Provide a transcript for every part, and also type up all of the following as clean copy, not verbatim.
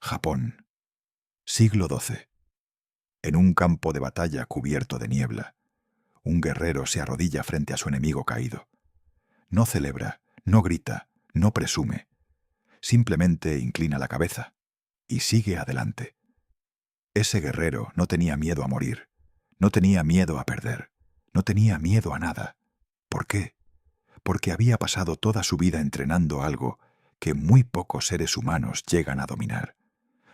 Japón. Siglo XII. En un campo de batalla cubierto de niebla, un guerrero se arrodilla frente a su enemigo caído. No celebra, no grita, no presume. Simplemente inclina la cabeza y sigue adelante. Ese guerrero no tenía miedo a morir, no tenía miedo a perder, no tenía miedo a nada. ¿Por qué? Porque había pasado toda su vida entrenando algo que muy pocos seres humanos llegan a dominar.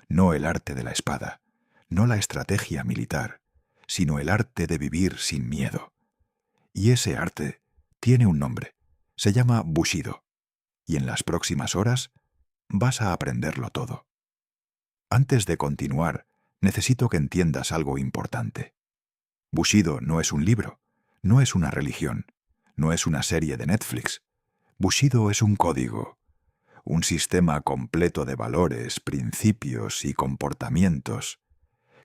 No el arte de la espada, no la estrategia militar, sino el arte de vivir sin miedo. Y ese arte tiene un nombre, se llama Bushido, y en las próximas horas vas a aprenderlo todo. Antes de continuar, necesito que entiendas algo importante. Bushido no es un libro, no es una religión, no es una serie de Netflix. Bushido es un código, un sistema completo de valores, principios y comportamientos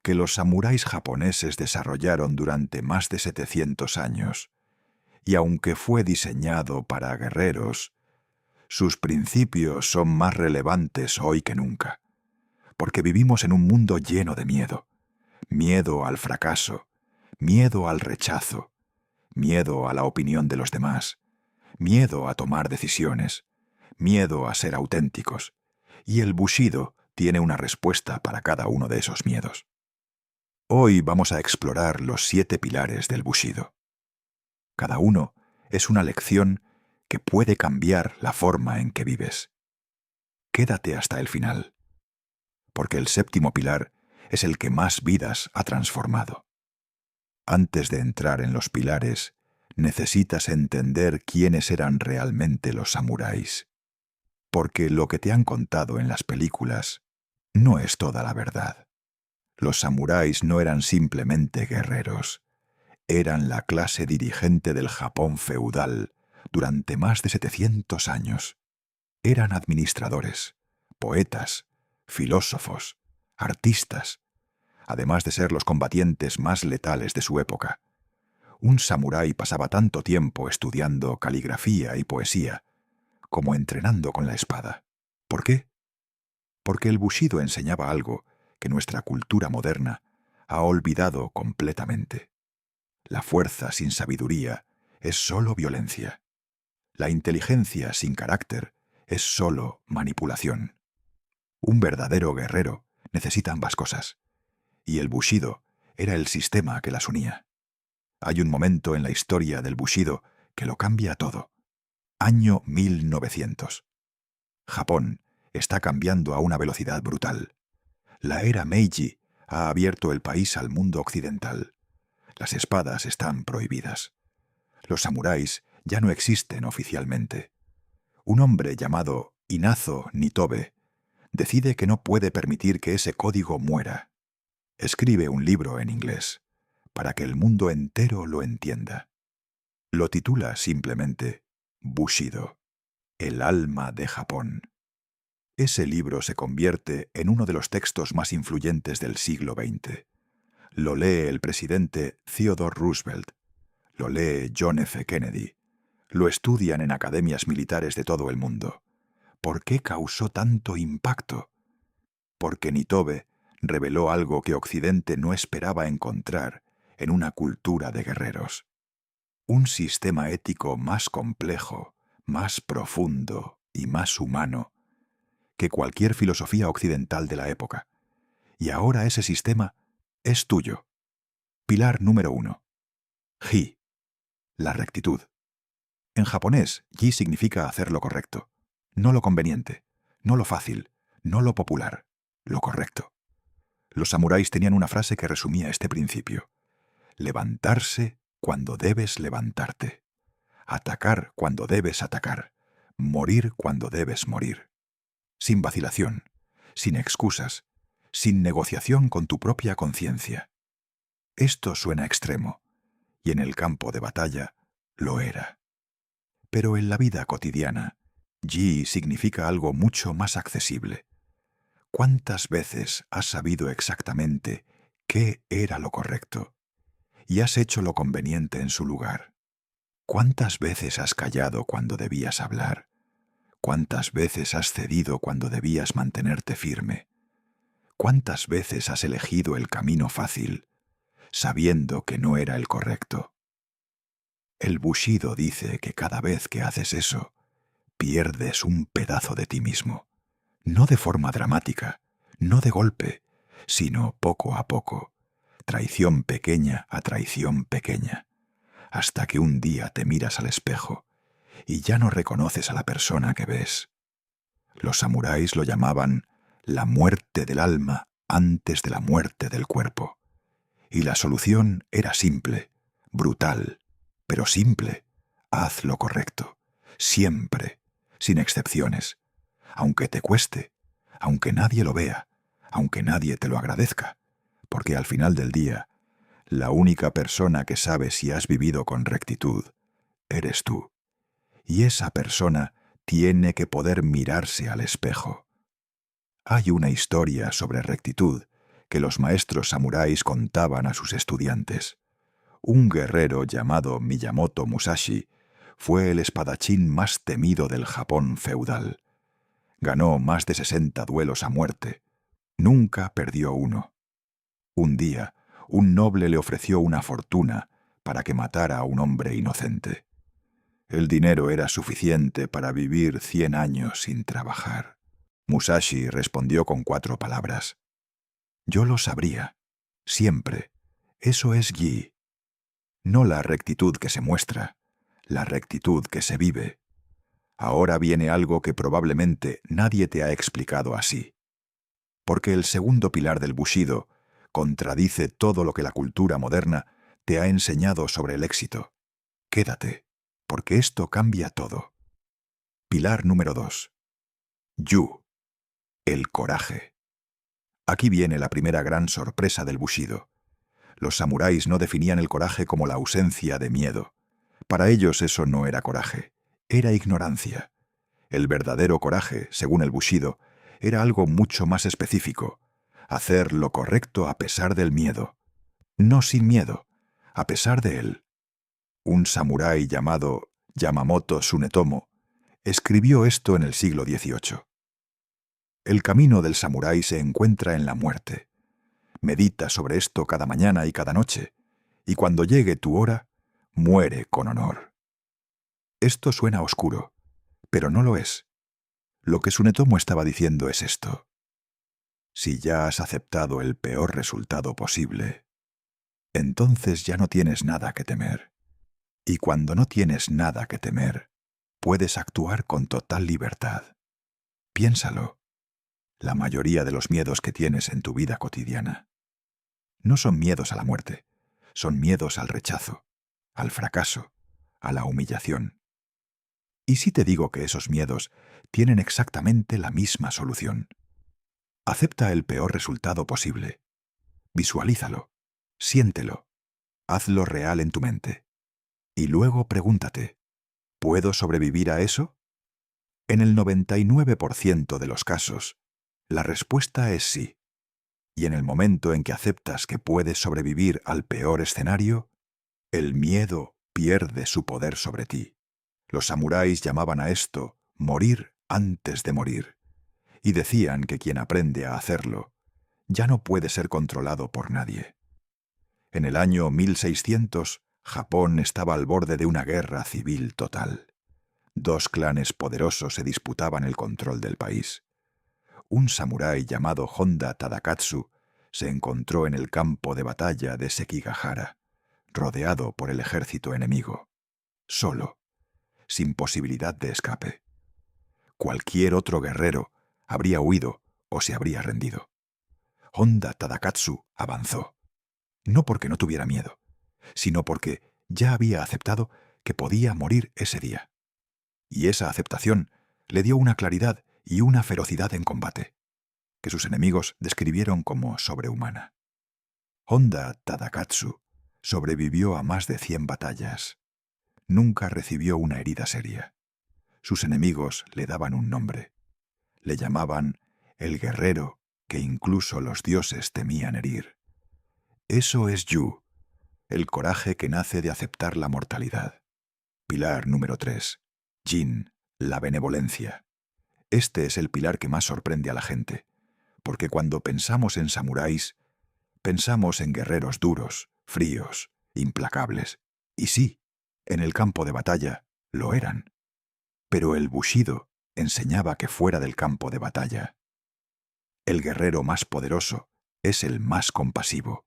que los samuráis japoneses desarrollaron durante más de 700 años. Y aunque fue diseñado para guerreros, sus principios son más relevantes hoy que nunca, porque vivimos en un mundo lleno de miedo. Miedo al fracaso, miedo al rechazo, miedo a la opinión de los demás, miedo a tomar decisiones, miedo a ser auténticos, y el Bushido tiene una respuesta para cada uno de esos miedos. Hoy vamos a explorar los 7 pilares del Bushido. Cada uno es una lección que puede cambiar la forma en que vives. Quédate hasta el final, porque el 7º pilar es el que más vidas ha transformado. Antes de entrar en los pilares, necesitas entender quiénes eran realmente los samuráis, porque lo que te han contado en las películas no es toda la verdad. Los samuráis no eran simplemente guerreros, eran la clase dirigente del Japón feudal durante más de 700 años. Eran administradores, poetas, filósofos, artistas, además de ser los combatientes más letales de su época. Un samurái pasaba tanto tiempo estudiando caligrafía y poesía como entrenando con la espada. ¿Por qué? Porque el Bushido enseñaba algo que nuestra cultura moderna ha olvidado completamente. La fuerza sin sabiduría es solo violencia. La inteligencia sin carácter es solo manipulación. Un verdadero guerrero necesita ambas cosas, y el Bushido era el sistema que las unía. Hay un momento en la historia del Bushido que lo cambia todo. Año 1900. Japón está cambiando a una velocidad brutal. La era Meiji ha abierto el país al mundo occidental. Las espadas están prohibidas. Los samuráis ya no existen oficialmente. Un hombre llamado Inazo Nitobe decide que no puede permitir que ese código muera. Escribe un libro en inglés, para que el mundo entero lo entienda. Lo titula simplemente Bushido, el alma de Japón. Ese libro se convierte en uno de los textos más influyentes del siglo XX. Lo lee el presidente Theodore Roosevelt, lo lee John F. Kennedy, lo estudian en academias militares de todo el mundo. ¿Por qué causó tanto impacto? Porque Nitobe reveló algo que Occidente no esperaba encontrar en una cultura de guerreros. Un sistema ético más complejo, más profundo y más humano que cualquier filosofía occidental de la época. Y ahora ese sistema es tuyo. Pilar número 1. Ji. La rectitud. En japonés, ji significa hacer lo correcto, no lo conveniente, no lo fácil, no lo popular, lo correcto. Los samuráis tenían una frase que resumía este principio: levantarse cuando debes levantarte, atacar cuando debes atacar, morir cuando debes morir. Sin vacilación, sin excusas, sin negociación con tu propia conciencia. Esto suena extremo, y en el campo de batalla lo era. Pero en la vida cotidiana, ji significa algo mucho más accesible. ¿Cuántas veces has sabido exactamente qué era lo correcto y has hecho lo conveniente en su lugar? ¿Cuántas veces has callado cuando debías hablar? ¿Cuántas veces has cedido cuando debías mantenerte firme? ¿Cuántas veces has elegido el camino fácil, sabiendo que no era el correcto? El Bushido dice que cada vez que haces eso, pierdes un pedazo de ti mismo. No de forma dramática, no de golpe, sino poco a poco, traición pequeña a traición pequeña, hasta que un día te miras al espejo y ya no reconoces a la persona que ves. Los samuráis lo llamaban la muerte del alma antes de la muerte del cuerpo. Y la solución era simple, brutal, pero simple. Haz lo correcto, siempre, sin excepciones, aunque te cueste, aunque nadie lo vea, aunque nadie te lo agradezca, porque al final del día, la única persona que sabe si has vivido con rectitud eres tú. Y esa persona tiene que poder mirarse al espejo. Hay una historia sobre rectitud que los maestros samuráis contaban a sus estudiantes. Un guerrero llamado Miyamoto Musashi fue el espadachín más temido del Japón feudal. Ganó más de 60 duelos a muerte. Nunca perdió uno. Un día, un noble le ofreció una fortuna para que matara a un hombre inocente. El dinero era suficiente para vivir 100 años sin trabajar. Musashi respondió con 4 palabras. Yo lo sabría. Siempre. Eso es Gi. No la rectitud que se muestra, la rectitud que se vive. Ahora viene algo que probablemente nadie te ha explicado así. Porque el segundo pilar del Bushido contradice todo lo que la cultura moderna te ha enseñado sobre el éxito. Quédate, porque esto cambia todo. Pilar número 2. Yu. El coraje. Aquí viene la primera gran sorpresa del Bushido. Los samuráis no definían el coraje como la ausencia de miedo. Para ellos eso no era coraje, era ignorancia. El verdadero coraje, según el Bushido, era algo mucho más específico. Hacer lo correcto a pesar del miedo. No sin miedo, a pesar de él. Un samurái llamado Yamamoto Tsunetomo escribió esto en el siglo XVIII. El camino del samurái se encuentra en la muerte. Medita sobre esto cada mañana y cada noche, y cuando llegue tu hora, muere con honor. Esto suena oscuro, pero no lo es. Lo que Tsunetomo estaba diciendo es esto. Si ya has aceptado el peor resultado posible, entonces ya no tienes nada que temer. Y cuando no tienes nada que temer, puedes actuar con total libertad. Piénsalo. La mayoría de los miedos que tienes en tu vida cotidiana no son miedos a la muerte, son miedos al rechazo, al fracaso, a la humillación. ¿Y si te digo que esos miedos tienen exactamente la misma solución? Acepta el peor resultado posible. Visualízalo, siéntelo, hazlo real en tu mente. Y luego pregúntate, ¿puedo sobrevivir a eso? En el 99% de los casos, la respuesta es sí. Y en el momento en que aceptas que puedes sobrevivir al peor escenario, el miedo pierde su poder sobre ti. Los samuráis llamaban a esto morir antes de morir, y decían que quien aprende a hacerlo ya no puede ser controlado por nadie. En el año 1600, Japón estaba al borde de una guerra civil total. 2 clanes poderosos se disputaban el control del país. Un samurái llamado Honda Tadakatsu se encontró en el campo de batalla de Sekigahara, rodeado por el ejército enemigo, solo, sin posibilidad de escape. Cualquier otro guerrero habría huido o se habría rendido. Honda Tadakatsu avanzó, no porque no tuviera miedo, sino porque ya había aceptado que podía morir ese día. Y esa aceptación le dio una claridad y una ferocidad en combate, que sus enemigos describieron como sobrehumana. Honda Tadakatsu sobrevivió a más de 100 batallas. Nunca recibió una herida seria. Sus enemigos le daban un nombre. Le llamaban el guerrero que incluso los dioses temían herir. Eso es Yu, el coraje que nace de aceptar la mortalidad. Pilar número 3. Jin, la benevolencia. Este es el pilar que más sorprende a la gente, porque cuando pensamos en samuráis, pensamos en guerreros duros, fríos, implacables. Y sí, en el campo de batalla lo eran. Pero el Bushido enseñaba que fuera del campo de batalla, el guerrero más poderoso es el más compasivo.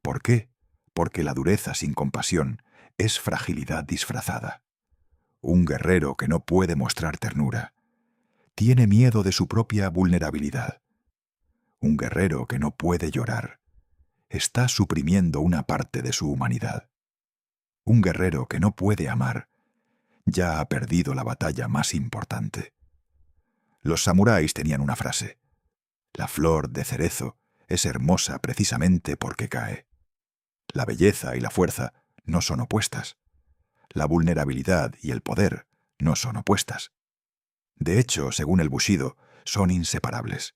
¿Por qué? Porque la dureza sin compasión es fragilidad disfrazada. Un guerrero que no puede mostrar ternura tiene miedo de su propia vulnerabilidad. Un guerrero que no puede llorar está suprimiendo una parte de su humanidad. Un guerrero que no puede amar ya ha perdido la batalla más importante. Los samuráis tenían una frase: la flor de cerezo es hermosa precisamente porque cae. La belleza y la fuerza no son opuestas. La vulnerabilidad y el poder no son opuestas. De hecho, según el Bushido, son inseparables.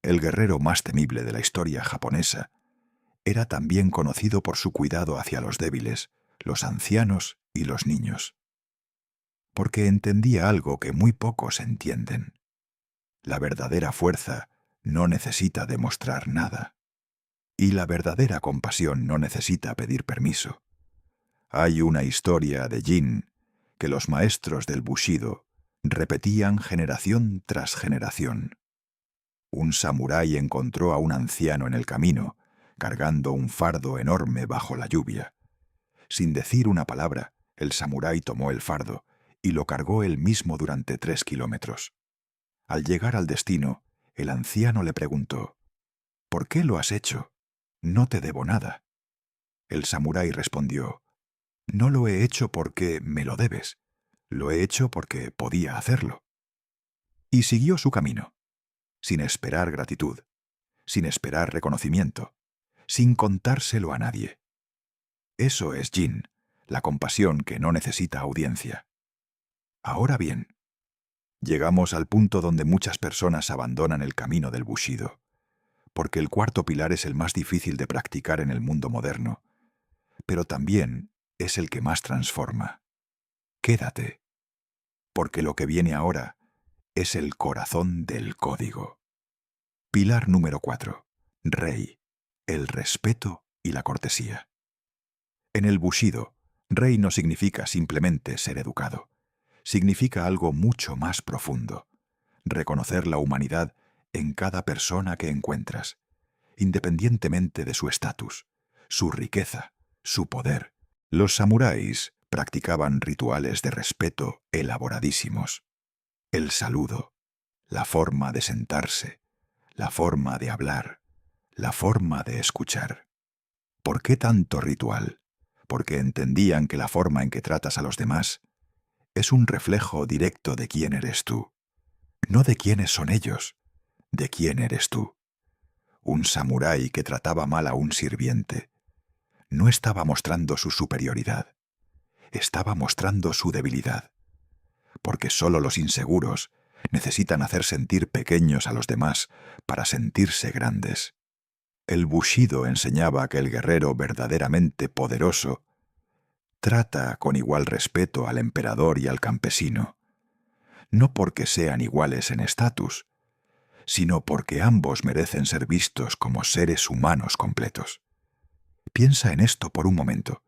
El guerrero más temible de la historia japonesa era también conocido por su cuidado hacia los débiles, los ancianos y los niños. Porque entendía algo que muy pocos entienden. La verdadera fuerza no necesita demostrar nada. Y la verdadera compasión no necesita pedir permiso. Hay una historia de Jin que los maestros del Bushido repetían generación tras generación. Un samurái encontró a un anciano en el camino, cargando un fardo enorme bajo la lluvia. Sin decir una palabra, el samurái tomó el fardo y lo cargó él mismo durante 3 kilómetros. Al llegar al destino, el anciano le preguntó: «¿Por qué lo has hecho? No te debo nada». El samurái respondió: «No lo he hecho porque me lo debes. Lo he hecho porque podía hacerlo». Y siguió su camino, sin esperar gratitud, sin esperar reconocimiento, sin contárselo a nadie. Eso es Jin, la compasión que no necesita audiencia. Ahora bien, llegamos al punto donde muchas personas abandonan el camino del Bushido, porque el cuarto pilar es el más difícil de practicar en el mundo moderno, pero también es el que más transforma. Quédate, porque lo que viene ahora es el corazón del código. Pilar número 4. Rei, el respeto y la cortesía. En el Bushido, rei no significa simplemente ser educado. Significa algo mucho más profundo: reconocer la humanidad en cada persona que encuentras, independientemente de su estatus, su riqueza, su poder. Los samuráis practicaban rituales de respeto elaboradísimos. El saludo, la forma de sentarse, la forma de hablar, la forma de escuchar. ¿Por qué tanto ritual? Porque entendían que la forma en que tratas a los demás es un reflejo directo de quién eres tú. No de quiénes son ellos, de quién eres tú. Un samurái que trataba mal a un sirviente no estaba mostrando su superioridad, estaba mostrando su debilidad, porque solo los inseguros necesitan hacer sentir pequeños a los demás para sentirse grandes. El Bushido enseñaba que el guerrero verdaderamente poderoso trata con igual respeto al emperador y al campesino, no porque sean iguales en estatus, sino porque ambos merecen ser vistos como seres humanos completos. Piensa en esto por un momento.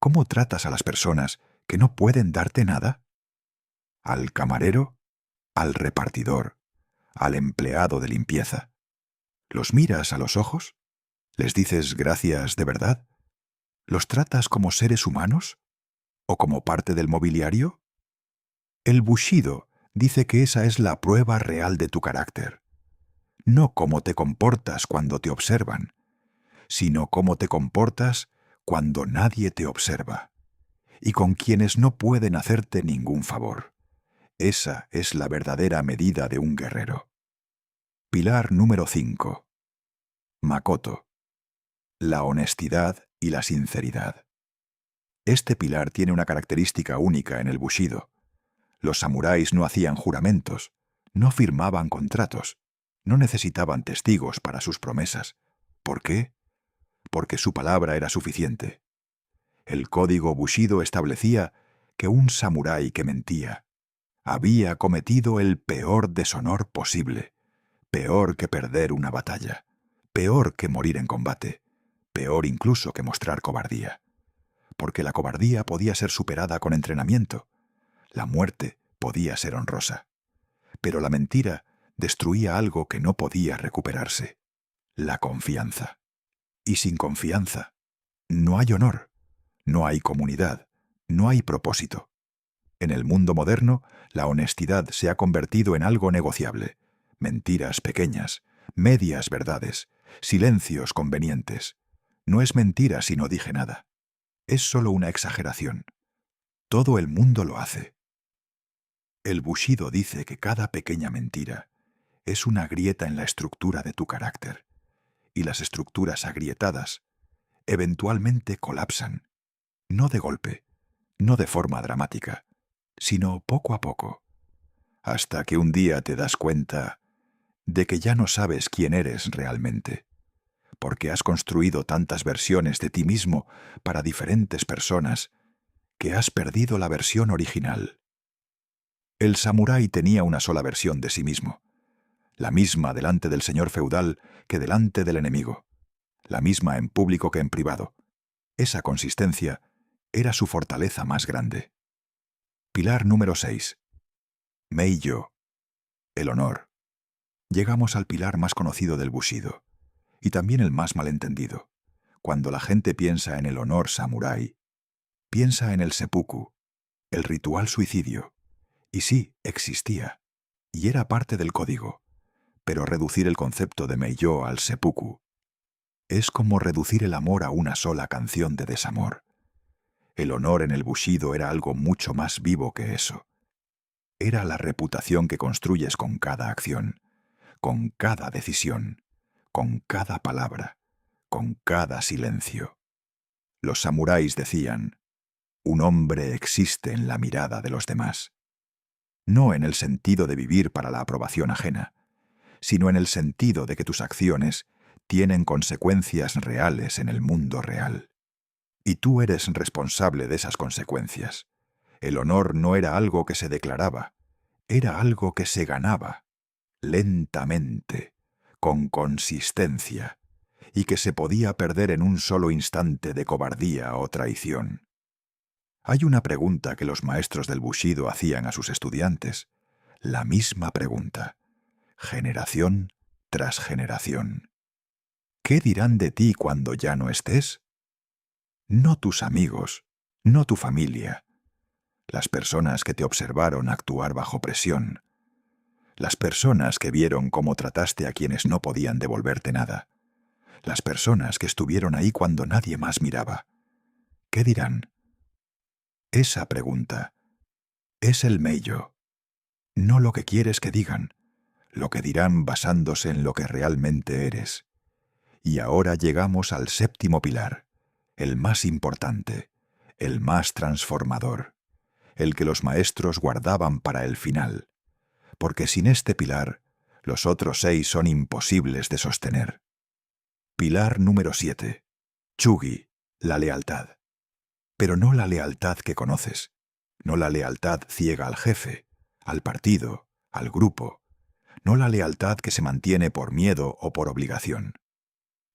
¿Cómo tratas a las personas que no pueden darte nada? ¿Al camarero? ¿Al repartidor? ¿Al empleado de limpieza? ¿Los miras a los ojos? ¿Les dices gracias de verdad? ¿Los tratas como seres humanos? ¿O como parte del mobiliario? El Bushido dice que esa es la prueba real de tu carácter. No cómo te comportas cuando te observan, sino cómo te comportas cuando nadie te observa, y con quienes no pueden hacerte ningún favor. Esa es la verdadera medida de un guerrero. Pilar número 5. Makoto. La honestidad y la sinceridad. Este pilar tiene una característica única en el Bushido. Los samuráis no hacían juramentos, no firmaban contratos, no necesitaban testigos para sus promesas. ¿Por qué? Porque su palabra era suficiente. El código Bushido establecía que un samurái que mentía había cometido el peor deshonor posible, peor que perder una batalla, peor que morir en combate, peor incluso que mostrar cobardía. Porque la cobardía podía ser superada con entrenamiento, la muerte podía ser honrosa, pero la mentira destruía algo que no podía recuperarse, la confianza. Y sin confianza, no hay honor, no hay comunidad, no hay propósito. En el mundo moderno, la honestidad se ha convertido en algo negociable. Mentiras pequeñas, medias verdades, silencios convenientes. No es mentira si no dije nada. Es solo una exageración. Todo el mundo lo hace. El Bushido dice que cada pequeña mentira es una grieta en la estructura de tu carácter, y las estructuras agrietadas eventualmente colapsan, no de golpe, no de forma dramática, sino poco a poco, hasta que un día te das cuenta de que ya no sabes quién eres realmente, porque has construido tantas versiones de ti mismo para diferentes personas que has perdido la versión original. El samurái tenía una sola versión de sí mismo, la misma delante del señor feudal que delante del enemigo, la misma en público que en privado. Esa consistencia era su fortaleza más grande. Pilar número 6. Meiyō, el honor. Llegamos al pilar más conocido del Bushido, y también el más malentendido. Cuando la gente piensa en el honor samurái, piensa en el seppuku, el ritual suicidio. Y sí, existía, y era parte del código, pero reducir el concepto de Meiyō al seppuku es como reducir el amor a una sola canción de desamor. El honor en el Bushido era algo mucho más vivo que eso. Era la reputación que construyes con cada acción, con cada decisión, con cada palabra, con cada silencio. Los samuráis decían, un hombre existe en la mirada de los demás. No en el sentido de vivir para la aprobación ajena, sino en el sentido de que tus acciones tienen consecuencias reales en el mundo real. Y tú eres responsable de esas consecuencias. El honor no era algo que se declaraba, era algo que se ganaba, lentamente, con consistencia, y que se podía perder en un solo instante de cobardía o traición. Hay una pregunta que los maestros del Bushido hacían a sus estudiantes, la misma pregunta, generación tras generación. ¿Qué dirán de ti cuando ya no estés? No tus amigos, no tu familia, las personas que te observaron actuar bajo presión, las personas que vieron cómo trataste a quienes no podían devolverte nada, las personas que estuvieron ahí cuando nadie más miraba. ¿Qué dirán? Esa pregunta es el meiyō. No lo que quieres que digan, lo que dirán basándose en lo que realmente eres. Y ahora llegamos al séptimo pilar, el más importante, el más transformador, el que los maestros guardaban para el final, porque sin este pilar, los otros 6 son imposibles de sostener. Pilar número 7. Chugi, la lealtad. Pero no la lealtad que conoces, no la lealtad ciega al jefe, al partido, al grupo, no la lealtad que se mantiene por miedo o por obligación.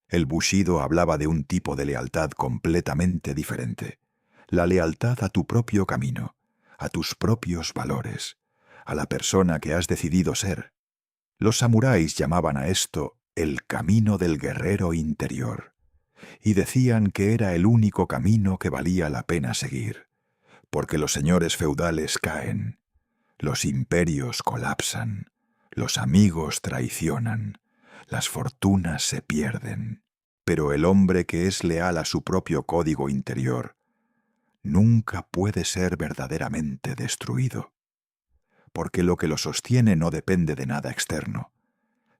El Bushido hablaba de un tipo de lealtad completamente diferente, la lealtad a tu propio camino, a tus propios valores, a la persona que has decidido ser. Los samuráis llamaban a esto el camino del guerrero interior, y decían que era el único camino que valía la pena seguir, porque los señores feudales caen, los imperios colapsan, los amigos traicionan, las fortunas se pierden, pero el hombre que es leal a su propio código interior nunca puede ser verdaderamente destruido, porque lo que lo sostiene no depende de nada externo,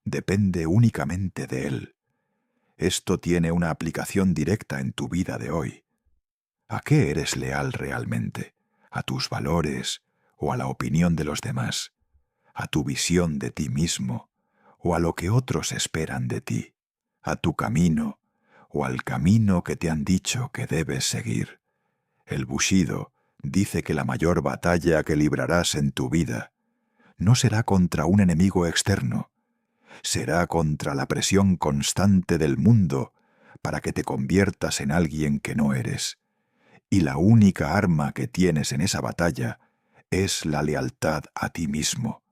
depende únicamente de él. Esto tiene una aplicación directa en tu vida de hoy. ¿A qué eres leal realmente? ¿A tus valores o a la opinión de los demás? ¿A tu visión de ti mismo o a lo que otros esperan de ti? ¿A tu camino o al camino que te han dicho que debes seguir? El Bushido dice que la mayor batalla que librarás en tu vida no será contra un enemigo externo, será contra la presión constante del mundo para que te conviertas en alguien que no eres. Y la única arma que tienes en esa batalla es la lealtad a ti mismo.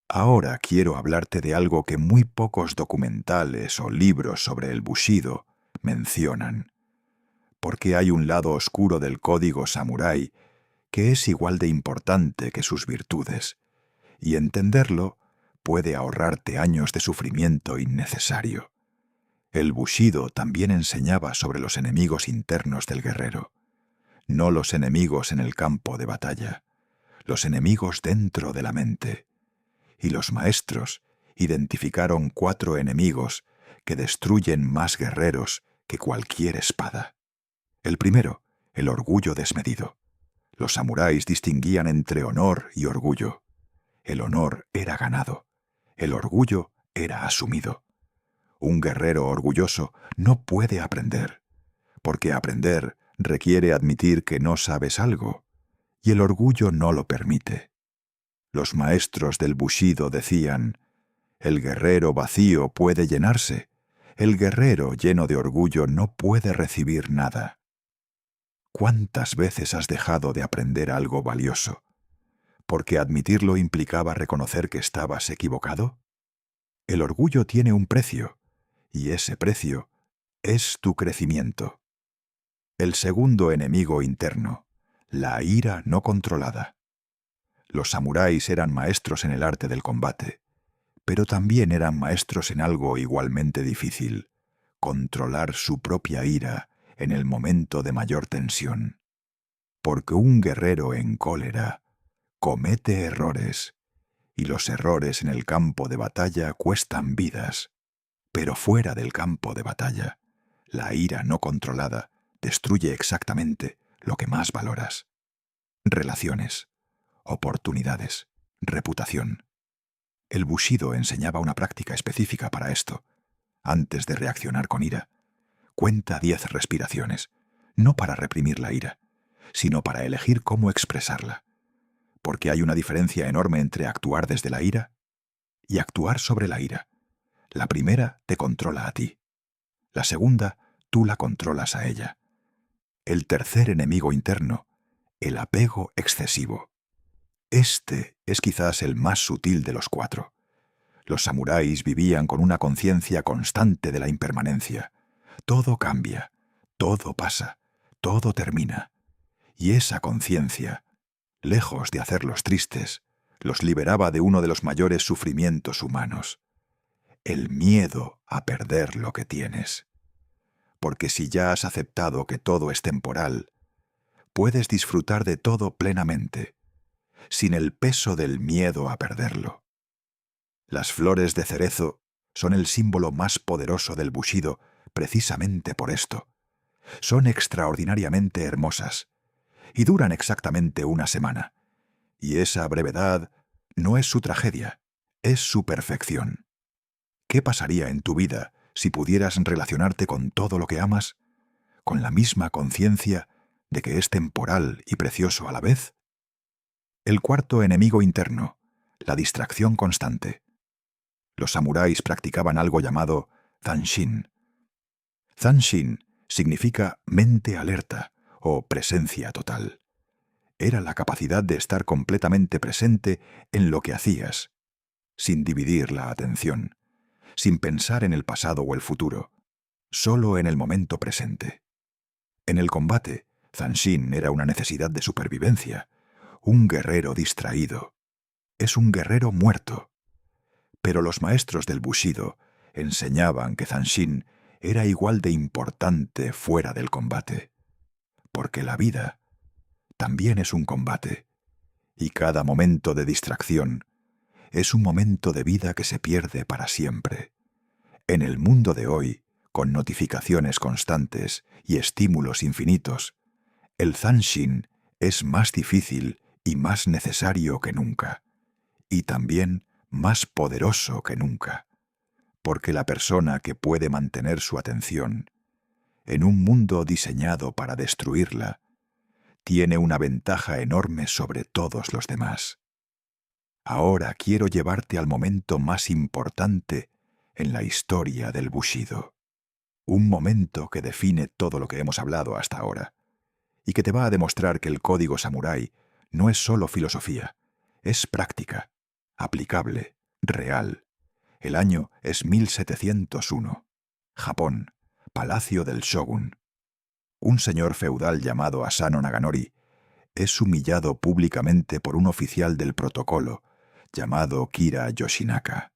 Ahora quiero hablarte de algo que muy pocos documentales o libros sobre el Bushido mencionan, porque hay un lado oscuro del código samurái que es igual de importante que sus virtudes, y entenderlo puede ahorrarte años de sufrimiento innecesario. El Bushido también enseñaba sobre los enemigos internos del guerrero, no los enemigos en el campo de batalla, los enemigos dentro de la mente. Y los maestros identificaron 4 enemigos que destruyen más guerreros que cualquier espada. El primero, el orgullo desmedido. Los samuráis distinguían entre honor y orgullo. El honor era ganado, el orgullo era asumido. Un guerrero orgulloso no puede aprender, porque aprender requiere admitir que no sabes algo, y el orgullo no lo permite. Los maestros del Bushido decían, el guerrero vacío puede llenarse, el guerrero lleno de orgullo no puede recibir nada. ¿Cuántas veces has dejado de aprender algo valioso? ¿Porque admitirlo implicaba reconocer que estabas equivocado? El orgullo tiene un precio, y ese precio es tu crecimiento. El segundo enemigo interno, la ira no controlada. Los samuráis eran maestros en el arte del combate, pero también eran maestros en algo igualmente difícil, controlar su propia ira en el momento de mayor tensión. Porque un guerrero en cólera comete errores, y los errores en el campo de batalla cuestan vidas, pero fuera del campo de batalla, la ira no controlada destruye exactamente lo que más valoras: relaciones, oportunidades, reputación. El Bushido enseñaba una práctica específica para esto. Antes de reaccionar con ira, cuenta 10 respiraciones, no para reprimir la ira, sino para elegir cómo expresarla. Porque hay una diferencia enorme entre actuar desde la ira y actuar sobre la ira. La primera te controla a ti. La segunda, tú la controlas a ella. El tercer enemigo interno, el apego excesivo. Este es quizás el más sutil de los 4. Los samuráis vivían con una conciencia constante de la impermanencia. Todo cambia, todo pasa, todo termina. Y esa conciencia, lejos de hacerlos tristes, los liberaba de uno de los mayores sufrimientos humanos: el miedo a perder lo que tienes. Porque si ya has aceptado que todo es temporal, puedes disfrutar de todo plenamente, sin el peso del miedo a perderlo. Las flores de cerezo son el símbolo más poderoso del Bushido precisamente por esto. Son extraordinariamente hermosas y duran exactamente una semana. Y esa brevedad no es su tragedia, es su perfección. ¿Qué pasaría en tu vida si pudieras relacionarte con todo lo que amas, con la misma conciencia de que es temporal y precioso a la vez? El cuarto enemigo interno, la distracción constante. Los samuráis practicaban algo llamado zanshin. Zanshin significa mente alerta o presencia total. Era la capacidad de estar completamente presente en lo que hacías, sin dividir la atención, sin pensar en el pasado o el futuro, solo en el momento presente. En el combate, zanshin era una necesidad de supervivencia. Un guerrero distraído es un guerrero muerto. Pero los maestros del Bushido enseñaban que zanshin era igual de importante fuera del combate, porque la vida también es un combate, y cada momento de distracción es un momento de vida que se pierde para siempre. En el mundo de hoy, con notificaciones constantes y estímulos infinitos, el zanshin es más difícil y más necesario que nunca, y también más poderoso que nunca, porque la persona que puede mantener su atención en un mundo diseñado para destruirla tiene una ventaja enorme sobre todos los demás. Ahora quiero llevarte al momento más importante en la historia del Bushido. Un momento que define todo lo que hemos hablado hasta ahora y que te va a demostrar que el código samurái no es solo filosofía, es práctica, aplicable, real. El año es 1701. Japón, Palacio del Shogun. Un señor feudal llamado Asano Naganori es humillado públicamente por un oficial del protocolo llamado Kira Yoshinaka.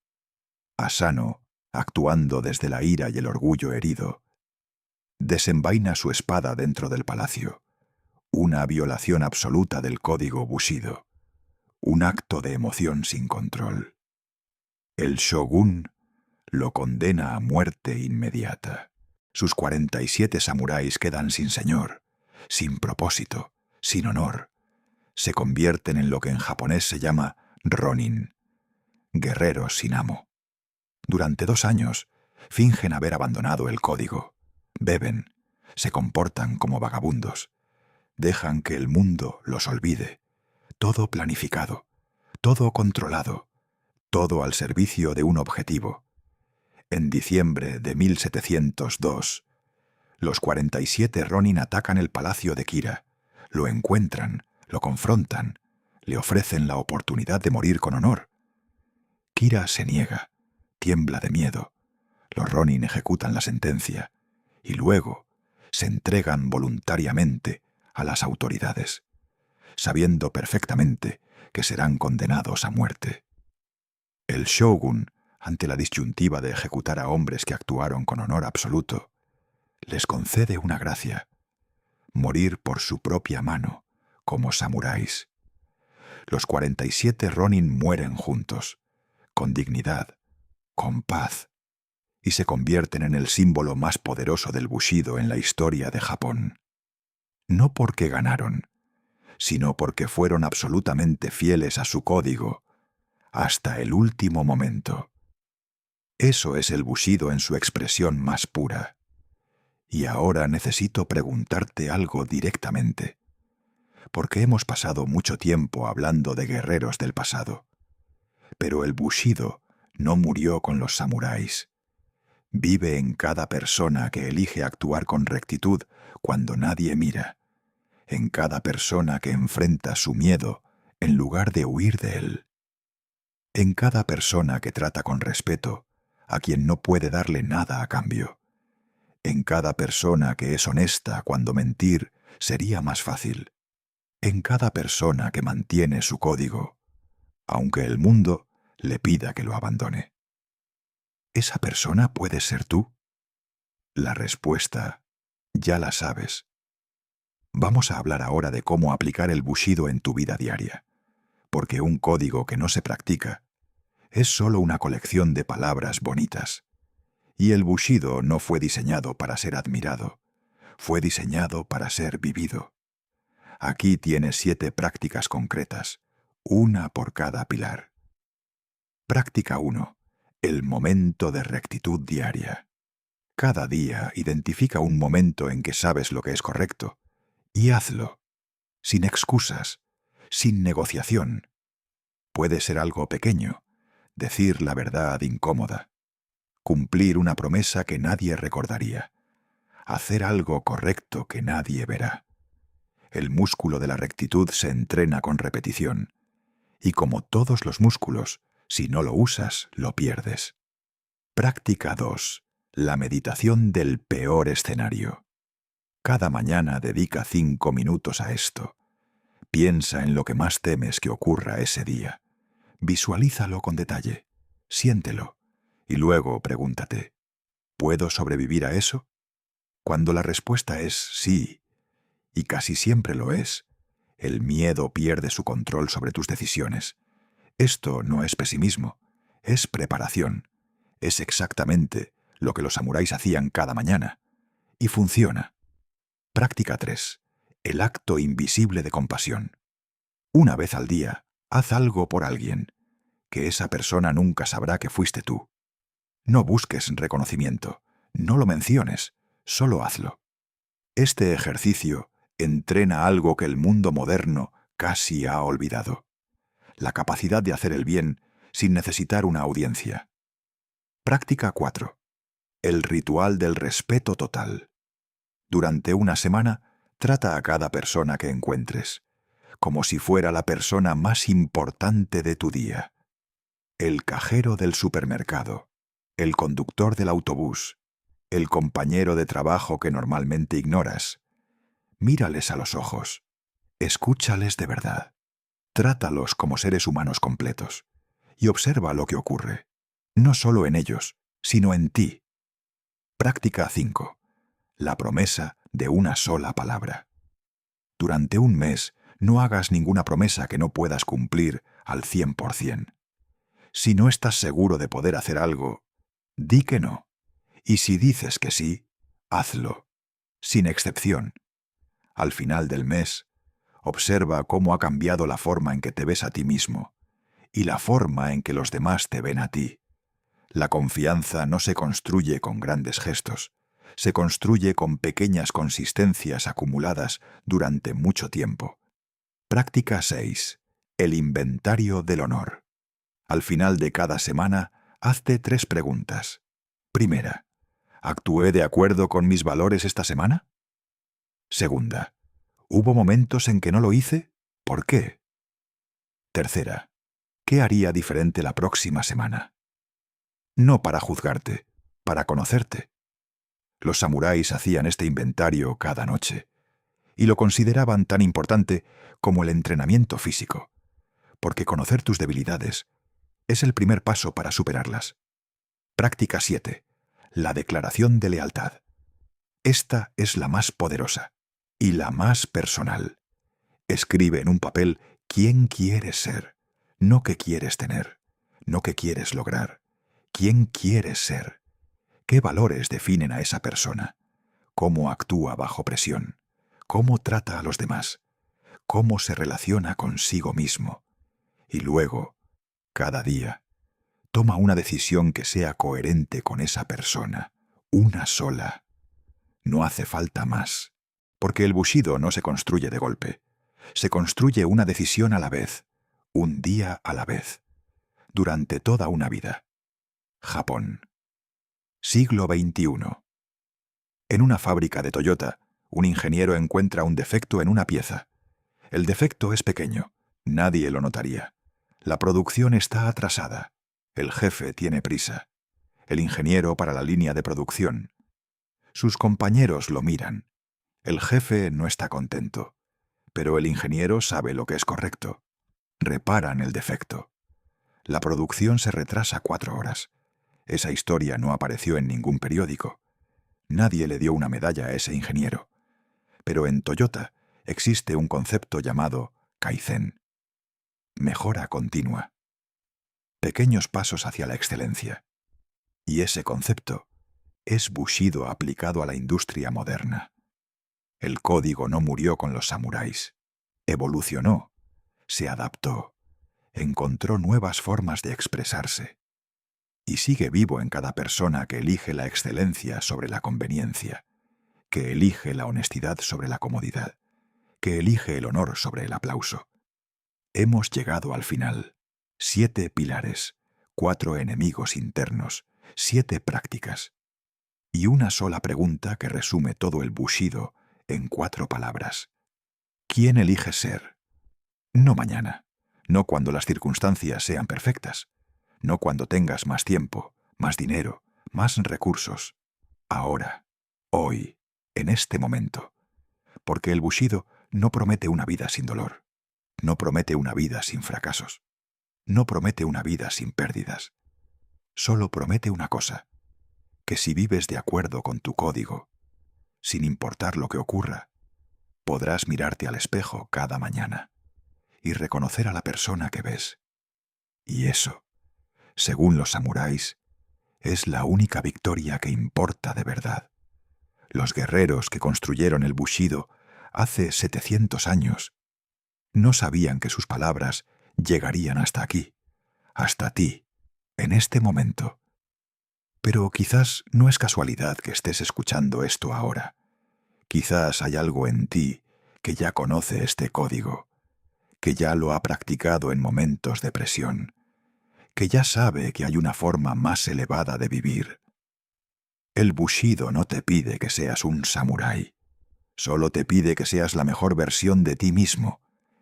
Asano, actuando desde la ira y el orgullo herido, desenvaina su espada dentro del palacio, una violación absoluta del código Bushido, un acto de emoción sin control. El shogun lo condena a muerte inmediata. Sus 47 samuráis quedan sin señor, sin propósito, sin honor. Se convierten en lo que en japonés se llama ronin, guerreros sin amo. Durante 2 años fingen haber abandonado el código, beben, se comportan como vagabundos, dejan que el mundo los olvide, todo planificado, todo controlado, todo al servicio de un objetivo. En diciembre de 1702, los 47 ronin atacan el palacio de Kira, lo encuentran, lo confrontan, le ofrecen la oportunidad de morir con honor. Kira se niega, tiembla de miedo. Los ronin ejecutan la sentencia y luego se entregan voluntariamente a las autoridades, sabiendo perfectamente que serán condenados a muerte. El shogun, ante la disyuntiva de ejecutar a hombres que actuaron con honor absoluto, les concede una gracia: morir por su propia mano, como samuráis. Los 47 ronin mueren juntos, con dignidad, con paz, y se convierten en el símbolo más poderoso del Bushido en la historia de Japón. No porque ganaron, sino porque fueron absolutamente fieles a su código, hasta el último momento. Eso es el Bushido en su expresión más pura. Y ahora necesito preguntarte algo directamente, porque hemos pasado mucho tiempo hablando de guerreros del pasado. Pero el Bushido no murió con los samuráis. Vive en cada persona que elige actuar con rectitud cuando nadie mira, en cada persona que enfrenta su miedo en lugar de huir de él, en cada persona que trata con respeto a quien no puede darle nada a cambio, en cada persona que es honesta cuando mentir sería más fácil, en cada persona que mantiene su código, aunque el mundo le pida que lo abandone. ¿Esa persona puede ser tú? La respuesta ya la sabes. Vamos a hablar ahora de cómo aplicar el Bushido en tu vida diaria, porque un código que no se practica es solo una colección de palabras bonitas. Y el Bushido no fue diseñado para ser admirado, fue diseñado para ser vivido. Aquí tienes 7 prácticas concretas, una por cada pilar. Práctica 1. El momento de rectitud diaria. Cada día identifica un momento en que sabes lo que es correcto y hazlo, sin excusas, sin negociación. Puede ser algo pequeño, decir la verdad incómoda, cumplir una promesa que nadie recordaría, hacer algo correcto que nadie verá. El músculo de la rectitud se entrena con repetición, y como todos los músculos, si no lo usas, lo pierdes. Práctica 2. La meditación del peor escenario. Cada mañana dedica 5 minutos a esto. Piensa en lo que más temes que ocurra ese día. Visualízalo con detalle, siéntelo, y luego pregúntate: ¿puedo sobrevivir a eso? Cuando la respuesta es sí, y casi siempre lo es, el miedo pierde su control sobre tus decisiones. Esto no es pesimismo, es preparación. Es exactamente lo que los samuráis hacían cada mañana. Y funciona. Práctica 3. El acto invisible de compasión. Una vez al día, haz algo por alguien, que esa persona nunca sabrá que fuiste tú. No busques reconocimiento, no lo menciones, solo hazlo. Este ejercicio entrena algo que el mundo moderno casi ha olvidado: la capacidad de hacer el bien sin necesitar una audiencia. Práctica 4. El ritual del respeto total. Durante una semana, trata a cada persona que encuentres, como si fuera la persona más importante de tu día. El cajero del supermercado, el conductor del autobús, el compañero de trabajo que normalmente ignoras. Mírales a los ojos, escúchales de verdad, trátalos como seres humanos completos y observa lo que ocurre, no solo en ellos, sino en ti. Práctica 5. La promesa de una sola palabra. Durante un mes, no hagas ninguna promesa que no puedas cumplir al 100%. Si no estás seguro de poder hacer algo, di que no. Y si dices que sí, hazlo, sin excepción. Al final del mes, observa cómo ha cambiado la forma en que te ves a ti mismo y la forma en que los demás te ven a ti. La confianza no se construye con grandes gestos, se construye con pequeñas consistencias acumuladas durante mucho tiempo. Práctica 6. El inventario del honor. Al final de cada semana, hazte 3 preguntas. Primera, ¿actué de acuerdo con mis valores esta semana? Segunda, ¿hubo momentos en que no lo hice? ¿Por qué? Tercera, ¿qué haría diferente la próxima semana? No para juzgarte, para conocerte. Los samuráis hacían este inventario cada noche, y lo consideraban tan importante como el entrenamiento físico, porque conocer tus debilidades es el primer paso para superarlas. Práctica 7. La declaración de lealtad. Esta es la más poderosa y la más personal. Escribe en un papel quién quieres ser, no qué quieres tener, no qué quieres lograr. ¿Quién quieres ser? ¿Qué valores definen a esa persona? ¿Cómo actúa bajo presión? ¿Cómo trata a los demás? ¿Cómo se relaciona consigo mismo? Y luego, cada día, toma una decisión que sea coherente con esa persona, una sola. No hace falta más, porque el bushido no se construye de golpe. Se construye una decisión a la vez, un día a la vez, durante toda una vida. Japón. Siglo XXI. En una fábrica de Toyota, un ingeniero encuentra un defecto en una pieza. El defecto es pequeño, nadie lo notaría. La producción está atrasada. El jefe tiene prisa. El ingeniero para la línea de producción. Sus compañeros lo miran. El jefe no está contento, pero el ingeniero sabe lo que es correcto. Reparan el defecto. La producción se retrasa 4 horas. Esa historia no apareció en ningún periódico. Nadie le dio una medalla a ese ingeniero. Pero en Toyota existe un concepto llamado Kaizen. Mejora continua. Pequeños pasos hacia la excelencia. Y ese concepto es bushido aplicado a la industria moderna. El código no murió con los samuráis. Evolucionó, se adaptó, encontró nuevas formas de expresarse. Y sigue vivo en cada persona que elige la excelencia sobre la conveniencia, que elige la honestidad sobre la comodidad, que elige el honor sobre el aplauso. Hemos llegado al final. 7 pilares, 4 enemigos internos, 7 prácticas. Y una sola pregunta que resume todo el bushido en 4 palabras. ¿Quién eliges ser? No mañana, no cuando las circunstancias sean perfectas, no cuando tengas más tiempo, más dinero, más recursos. Ahora, hoy, en este momento. Porque el bushido no promete una vida sin dolor, no promete una vida sin fracasos, no promete una vida sin pérdidas. Solo promete una cosa, que si vives de acuerdo con tu código, sin importar lo que ocurra, podrás mirarte al espejo cada mañana y reconocer a la persona que ves. Y eso, según los samuráis, es la única victoria que importa de verdad. Los guerreros que construyeron el bushido hace 700 años no sabían que sus palabras llegarían hasta aquí, hasta ti, en este momento. Pero quizás no es casualidad que estés escuchando esto ahora. Quizás hay algo en ti que ya conoce este código, que ya lo ha practicado en momentos de presión, que ya sabe que hay una forma más elevada de vivir. El Bushido no te pide que seas un samurái, solo te pide que seas la mejor versión de ti mismo,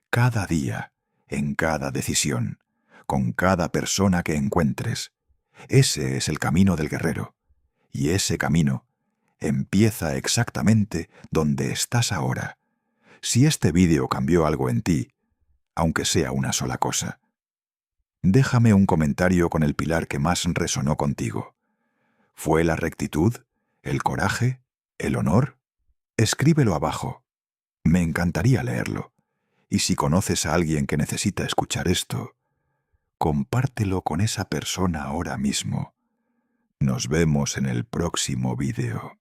cada día, en cada decisión, con cada persona que encuentres. Ese es el camino del guerrero, y ese camino empieza exactamente donde estás ahora. Si este vídeo cambió algo en ti, aunque sea una sola cosa, déjame un comentario con el pilar que más resonó contigo. ¿Fue la rectitud? ¿El coraje? ¿El honor? Escríbelo abajo. Me encantaría leerlo. Y si conoces a alguien que necesita escuchar esto, compártelo con esa persona ahora mismo. Nos vemos en el próximo vídeo.